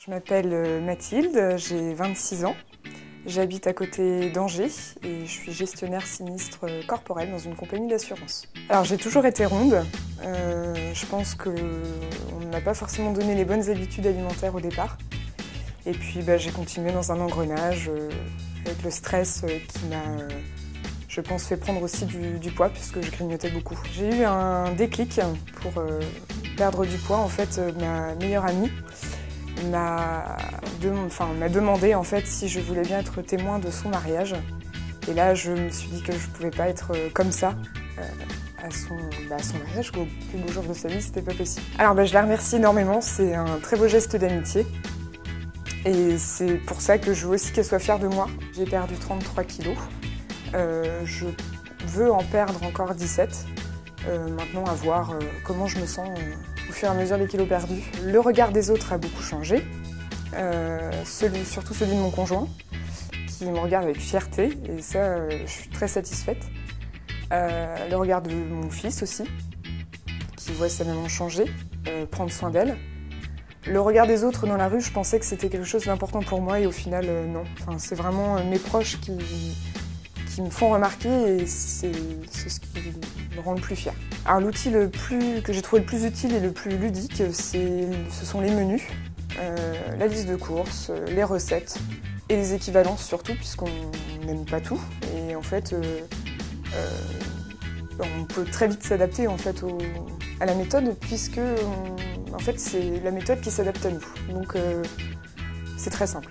Je m'appelle Mathilde, j'ai 26 ans. J'habite à côté d'Angers et je suis gestionnaire sinistre corporel dans une compagnie d'assurance. Alors j'ai toujours été ronde. Je pense qu'on ne m'a pas forcément donné les bonnes habitudes alimentaires au départ. Et puis j'ai continué dans un engrenage avec le stress qui m'a, je pense, fait prendre aussi du poids puisque je grignotais beaucoup. J'ai eu un déclic pour perdre du poids. En fait, ma meilleure amie m'a demandé en fait si je voulais bien être témoin de son mariage. Et là, je me suis dit que je pouvais pas être comme ça à son mariage, qu'au plus beau jour de sa vie, c'était pas possible. Alors je la remercie énormément, c'est un très beau geste d'amitié. Et c'est pour ça que je veux aussi qu'elle soit fière de moi. J'ai perdu 33 kilos. Je veux en perdre encore 17. Maintenant, à voir comment je me sens au fur et à mesure des kilos perdus. Le regard des autres a beaucoup changé, surtout celui de mon conjoint, qui me regarde avec fierté, et ça, je suis très satisfaite. Le regard de mon fils aussi, qui voit sa maman changer, prendre soin d'elle. Le regard des autres dans la rue, je pensais que c'était quelque chose d'important pour moi, et au final, non. Enfin, c'est vraiment mes proches qui me font remarquer, et c'est ce qui me rend le plus fière. Alors l'outil que j'ai trouvé le plus utile et le plus ludique, ce sont les menus, la liste de courses, les recettes et les équivalences surtout, puisqu'on n'aime pas tout. Et en fait, on peut très vite s'adapter en fait, à la méthode, puisque en fait, c'est la méthode qui s'adapte à nous. Donc c'est très simple.